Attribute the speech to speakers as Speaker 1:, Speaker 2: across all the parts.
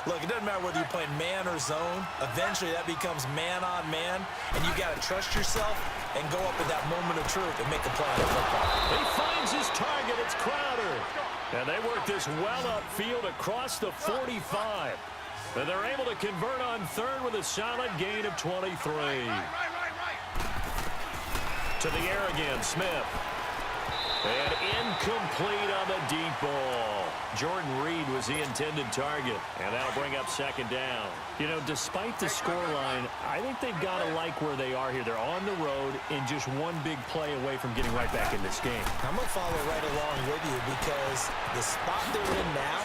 Speaker 1: Look, it doesn't matter whether you're playing man or zone. Eventually, that becomes man on man, and you got to trust yourself and go up at that moment of truth and make a play on the football.
Speaker 2: He finds his target. It's Crowder. And they work this well upfield across the 45. And they're able to convert on third with a solid gain of 23. To the air again, Smith. And incomplete on the deep ball. Jordan Reed was the intended target, and that'll bring up second down. You know, despite the scoreline, I think they've got to like where they are here. They're on the road and just one big play away from getting right back in this game.
Speaker 1: I'm going to follow right along with you because the spot they're in now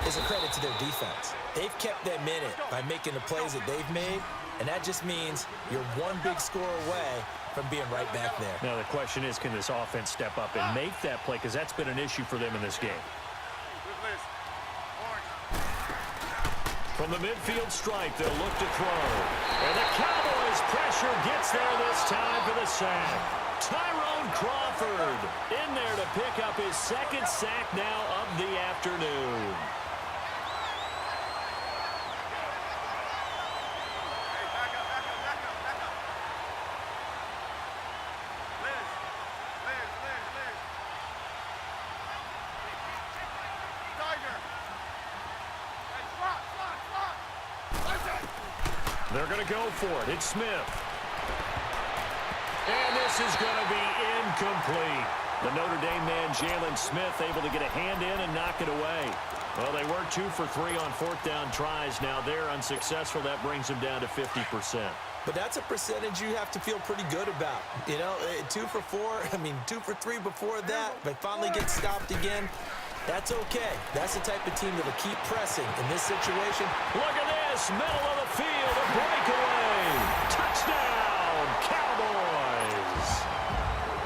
Speaker 1: is a credit to their defense. They've kept them in it by making the plays that they've made, and that just means you're one big score away from being right back there.
Speaker 2: Now, the question is, can this offense step up and make that play? Because that's been an issue for them in this game. From the midfield stripe, they'll look to throw. And the Cowboys' pressure gets there this time for the sack. Tyrone Crawford in there to pick up his second sack now of the afternoon. They're going to go for it. It's Smith. And this is going to be incomplete. The Notre Dame man, Jalen Smith, able to get a hand in and knock it away. Well, they were 2 for 3 on fourth down tries. Now they're unsuccessful. That brings them down to 50%.
Speaker 1: But that's a percentage you have to feel pretty good about. You know, 2 for 4, 2 for 3 before that. But finally get stopped again. That's okay. That's the type of team that will keep pressing in this situation.
Speaker 2: Look at this. Middle of the field. A breakaway. Touchdown, Cowboys.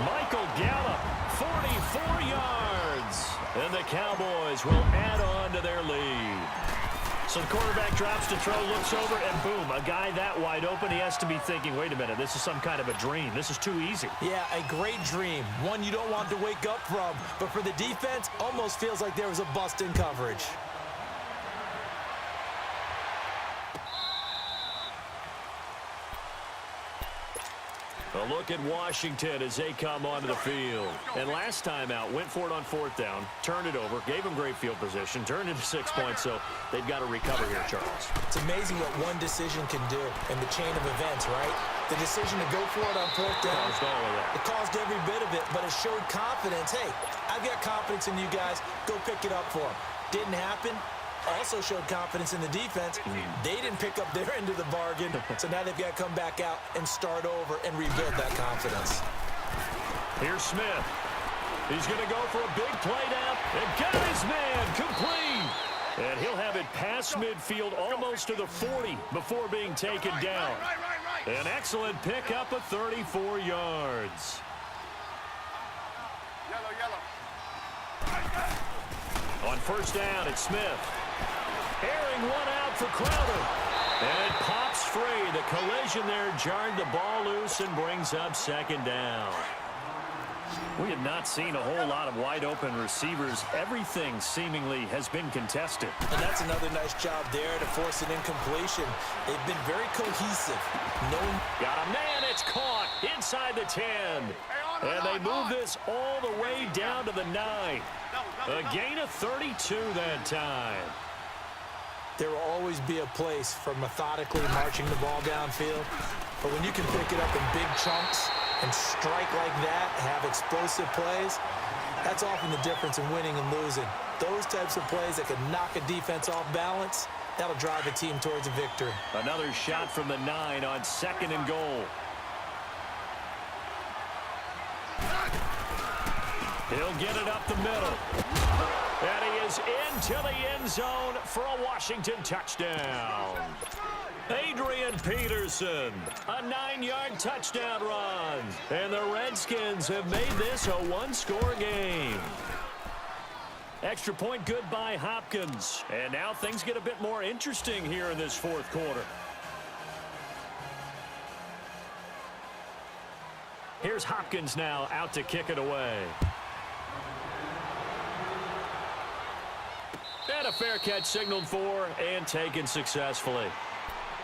Speaker 2: Michael Gallup, 44 yards. And the Cowboys will add on to their lead. So the quarterback drops to throw, looks over, and boom, a guy that wide open, he has to be thinking, wait a minute, this is some kind of a dream. This is too easy.
Speaker 1: Yeah, a great dream. One you don't want to wake up from. But for the defense, almost feels like there was a bust in coverage.
Speaker 2: A look at Washington as they come onto the field. And last time out, went for it on fourth down, turned it over, gave them great field position, turned it to 6 points, so they've got to recover here, Charles.
Speaker 1: It's amazing what one decision can do in the chain of events, right? The decision to go for it on fourth down,
Speaker 2: Caused all of that.
Speaker 1: It caused every bit of it, but it showed confidence. Hey, I've got confidence in you guys. Go pick it up for them. Didn't happen. Also showed confidence in the defense. They didn't pick up their end of the bargain, so now they've got to come back out and start over and rebuild that confidence.
Speaker 2: Here's Smith. He's going to go for a big play now. And got his man complete. And he'll have it past midfield almost to the 40 before being taken down. An excellent pickup of 34 yards. On first down, it's Smith. Airing one out for Crowder. And it pops free. The collision there jarred the ball loose and brings up second down. We have not seen a whole lot of wide-open receivers. Everything seemingly has been contested.
Speaker 1: And that's another nice job there to force an incompletion. They've been very cohesive.
Speaker 2: Got a man, it's caught inside the 10. And they move this all the way down to the 9. A gain of 32 that time.
Speaker 1: There will always be a place for methodically marching the ball downfield. But when you can pick it up in big chunks and strike like that, have explosive plays, that's often the difference in winning and losing. Those types of plays that can knock a defense off balance, that'll drive a team towards a victory.
Speaker 2: Another shot from the 9 on second and goal. He'll get it up the middle. And he is into the end zone for a Washington touchdown. Adrian Peterson, a 9-yard touchdown run. And the Redskins have made this a one-score game. Extra point good by Hopkins. And now things get a bit more interesting here in this fourth quarter. Here's Hopkins now out to kick it away. And a fair catch signaled for and taken successfully.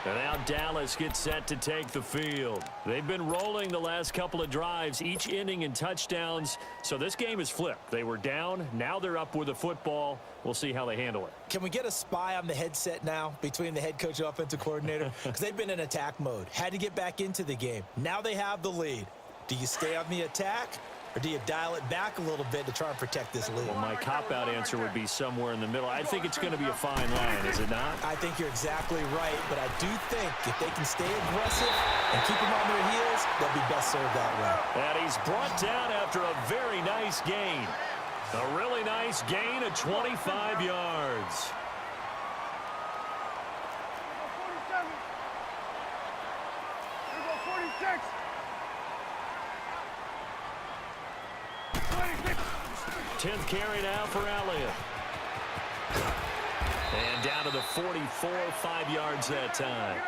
Speaker 2: And now Dallas gets set to take the field. They've been rolling the last couple of drives, each ending in touchdowns. So this game is flipped. They were down. Now they're up with the football. We'll see how they handle it.
Speaker 1: Can we get a spy on the headset now between the head coach and offensive coordinator? Because they've been in attack mode. Had to get back into the game. Now they have the lead. Do you stay on the attack? Or do you dial it back a little bit to try and protect this lead?
Speaker 2: Well, my cop-out answer would be somewhere in the middle. I think it's going to be a fine line, is it not?
Speaker 1: I think you're exactly right, but I do think if they can stay aggressive and keep them on their heels, they'll be best served that way.
Speaker 2: And he's brought down after a very nice gain. A really nice gain of 25 yards.
Speaker 3: Here we go, 46.
Speaker 2: 10th carry now for Elliott. And down to the 44, 5 yards that time.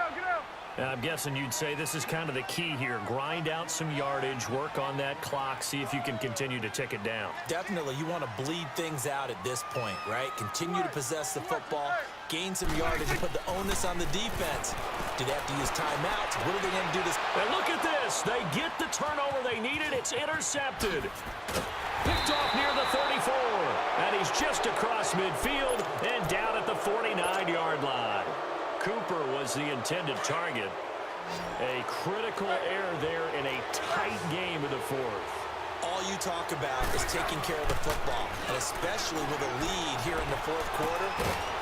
Speaker 2: Now, I'm guessing you'd say this is kind of the key here. Grind out some yardage, work on that clock, see if you can continue to tick it down.
Speaker 1: Definitely, you want to bleed things out at this point, right? Continue to possess the football, gain some yardage, and put the onus on the defense. Do they have to use timeouts? What are they going to do this?
Speaker 2: And look at this. They get the turnover they needed. It's intercepted. Picked off near the 34. And he's just across midfield and down at the 49-yard line. Cooper was the intended target. A critical error there in a tight game in the fourth.
Speaker 1: All you talk about is taking care of the football, and especially with a lead here in the fourth quarter,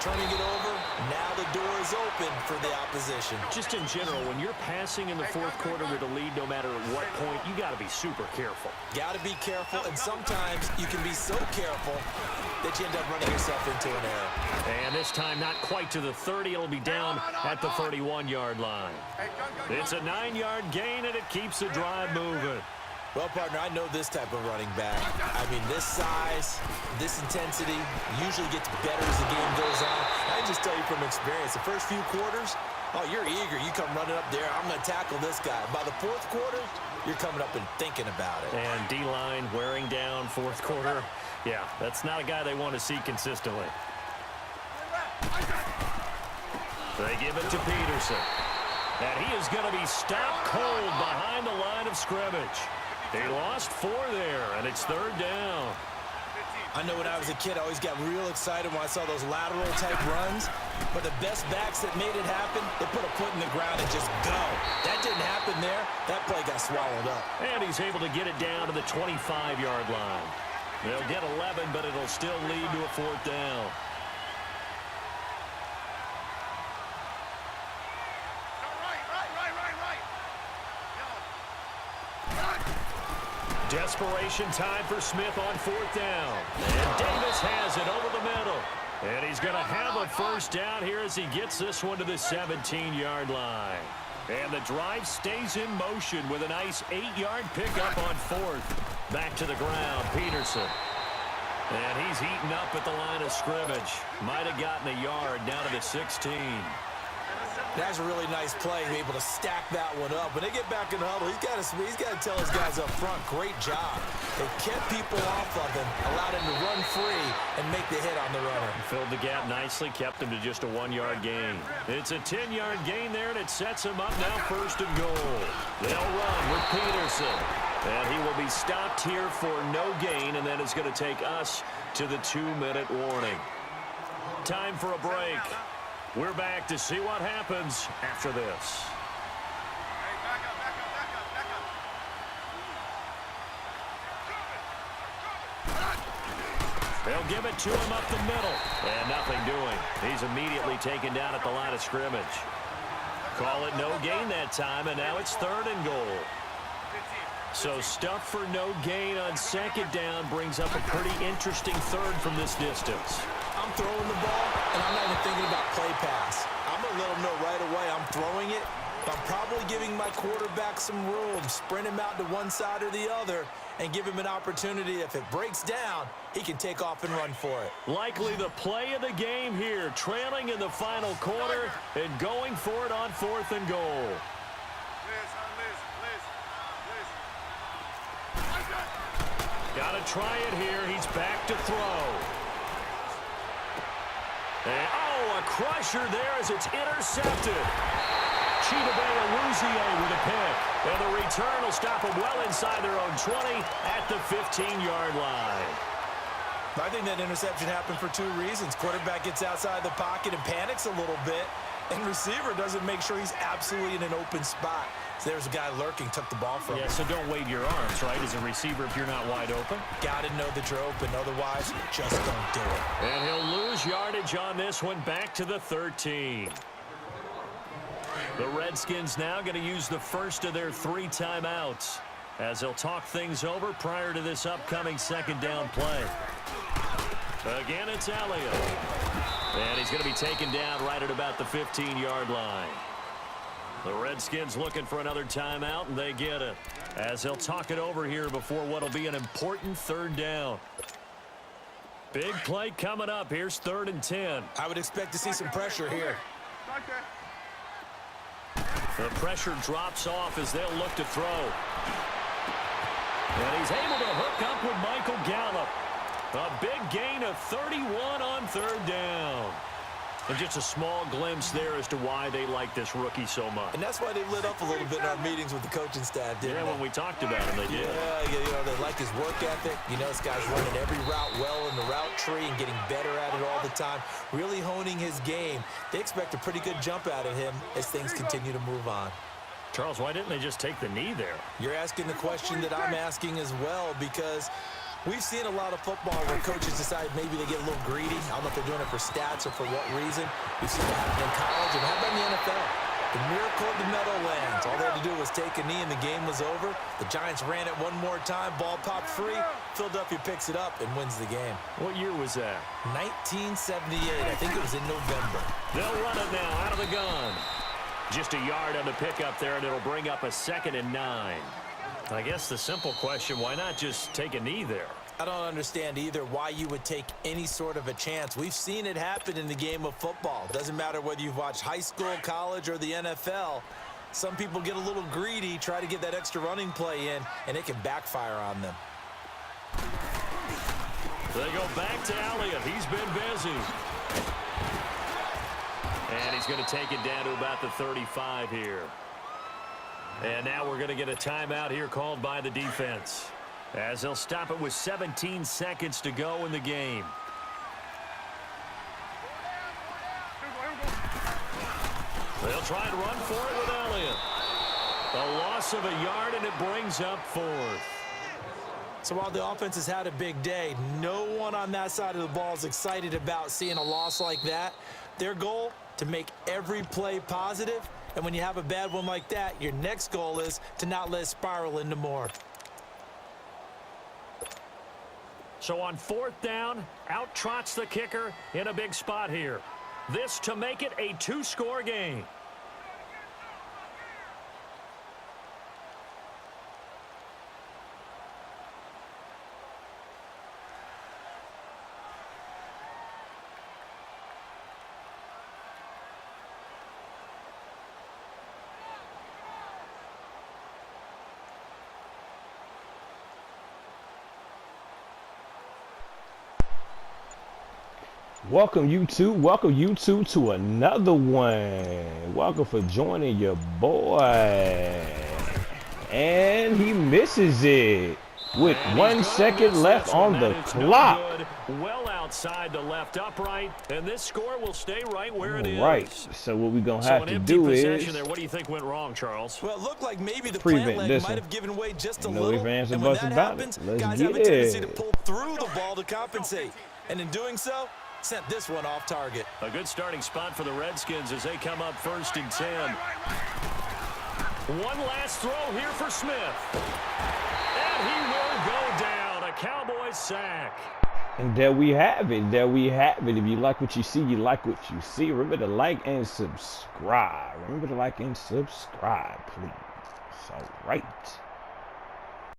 Speaker 1: turning it over, now the door is open for the opposition.
Speaker 2: Just in general, when you're passing in the fourth quarter with a lead, no matter at what point, you got to be super careful.
Speaker 1: Got to be careful, and sometimes you can be so careful that you end up running yourself into an error.
Speaker 2: And this time, not quite to the 30. It'll be down at the 31-yard line. It's a 9-yard gain, and it keeps the drive moving.
Speaker 1: Well, partner, I know this type of running back. I mean, this size, this intensity usually gets better as the game goes on. I just tell you from experience, the first few quarters, oh, you're eager. You come running up there. I'm going to tackle this guy. By the fourth quarter, you're coming up and thinking about it.
Speaker 2: And D-line wearing down fourth quarter. Yeah, that's not a guy they want to see consistently. They give it to Peterson. And he is going to be stopped cold behind the line of scrimmage. He lost 4 there, and it's third down.
Speaker 1: I know when I was a kid, I always got real excited when I saw those lateral-type runs. But the best backs that made it happen, they put a foot in the ground and just go. That didn't happen there. That play got swallowed up.
Speaker 2: And he's able to get it down to the 25-yard line. They'll get 11, but it'll still lead to a fourth down. Desperation time for Smith on fourth down. And Davis has it over the middle. And he's going to have a first down here as he gets this one to the 17-yard line. And the drive stays in motion with a nice 8-yard pickup on fourth. Back to the ground, Peterson. And he's eaten up at the line of scrimmage. Might have gotten a yard down to the 16.
Speaker 1: That's a really nice play, able to stack that one up. When they get back in the huddle, he's got to tell his guys up front, great job. They kept people off of him, allowed him to run free and make the hit on the runner.
Speaker 2: Filled the gap nicely, kept him to just a 1-yard gain. It's a 10-yard gain there, and it sets him up now first and goal. They'll run with Peterson. And he will be stopped here for no gain, and then it's going to take us to the 2-minute warning. Time for a break. We're back to see what happens after this. They'll give it to him up the middle. And nothing doing. He's immediately taken down at the line of scrimmage. Call it no gain that time, and now it's third and goal. So stuff for no gain on second down brings up a pretty interesting third from this distance.
Speaker 1: I'm throwing the ball, and I'm not even thinking about play pass. I'm going to let him know right away I'm throwing it, but I'm probably giving my quarterback some room, sprint him out to one side or the other, and give him an opportunity. If it breaks down, he can take off and run for it.
Speaker 2: Likely the play of the game here, trailing in the final quarter and going for it on fourth and goal. Got to try it here. He's back to throw. And, oh, a crusher there as it's intercepted. Chidobe Awuzie with a pick. And the return will stop them well inside their own 20 at the 15-yard line.
Speaker 1: I think that interception happened for two reasons. Quarterback gets outside the pocket and panics a little bit, and receiver doesn't make sure he's absolutely in an open spot. So there's a guy lurking, took the ball from him.
Speaker 2: Yeah, so don't wave your arms, right, as a receiver if you're not wide open.
Speaker 1: Got to know that you're open, otherwise you just don't do it.
Speaker 2: And he'll lose yardage on this one, back to the 13. The Redskins now going to use the first of their 3 timeouts as they'll talk things over prior to this upcoming second down play. Again, it's Elliott. And he's going to be taken down right at about the 15-yard line. The Redskins looking for another timeout, and they get it. As they'll talk it over here before what will be an important third down. Big play coming up. Here's 3rd and 10.
Speaker 1: I would expect to see some pressure here.
Speaker 2: The pressure drops off as they'll look to throw. And he's able to hook up with Michael Gallup. A big gain of 31 on 3rd down. And just a small glimpse there as to why they like this rookie so much.
Speaker 1: And that's why they lit up a little bit in our meetings with the coaching staff, didn't they?
Speaker 2: Yeah, when we talked about him, they did.
Speaker 1: Yeah, you know, they like his work ethic. You know, this guy's running every route well in the route tree and getting better at it all the time, really honing his game. They expect a pretty good jump out of him as things continue to move on.
Speaker 2: Charles, why didn't they just take the knee there? You're
Speaker 1: asking the question that I'm asking as well, because we've seen a lot of football where coaches decide maybe they get a little greedy. I don't know if they're doing it for stats or for what reason. We've seen it happen in college, and how about in the NFL? The miracle of the Meadowlands. All they had to do was take a knee, and the game was over. The Giants ran it one more time. Ball popped free. Philadelphia picks it up and wins the game.
Speaker 2: What year was that?
Speaker 1: 1978. I think it was in November.
Speaker 2: They'll run it now out of the gun. Just a yard on the pickup there, and it'll bring up a 2nd and 9. I guess the simple question, why not just take a knee there?
Speaker 1: I don't understand either why you would take any sort of a chance. We've seen it happen in the game of football. Doesn't matter whether you've watched high school, college, or the NFL. Some people get a little greedy, try to get that extra running play in, and it can backfire on them.
Speaker 2: They go back to Elliott. He's been busy. And he's going to take it down to about the 35 here. And now we're going to get a timeout here called by the defense, as they'll stop it with 17 seconds to go in the game. They'll try and run for it with Elliott. A loss of a yard, and it brings up 4th.
Speaker 1: So while the offense has had a big day, no one on that side of the ball is excited about seeing a loss like that. Their goal, to make every play positive. And when you have a bad one like that, your next goal is to not let it spiral into more.
Speaker 2: So on 4th down, out trots the kicker in a big spot here. This to make it a 2-score game.
Speaker 4: Welcome YouTube to another one. Welcome for joining your boy. And he misses it with 1 second left on the clock.
Speaker 2: Well outside the left upright, and this score will stay right where it is.
Speaker 4: Right. So what we're gonna have to do is
Speaker 2: there. What do you think went wrong, Charles?
Speaker 1: Well, it looked like maybe the plant leg might have given way just a little.
Speaker 4: And
Speaker 1: when that happens, guys have a tendency to pull through the ball to compensate. And in doing so, sent this one off target.
Speaker 2: A good starting spot for the Redskins as they come up 1st and 10. One last throw here for Smith. And he will go down. A Cowboys sack.
Speaker 4: And there we have it. There we have it. If you like what you see, you like what you see. Remember to like and subscribe. Remember to like and subscribe, please. All right.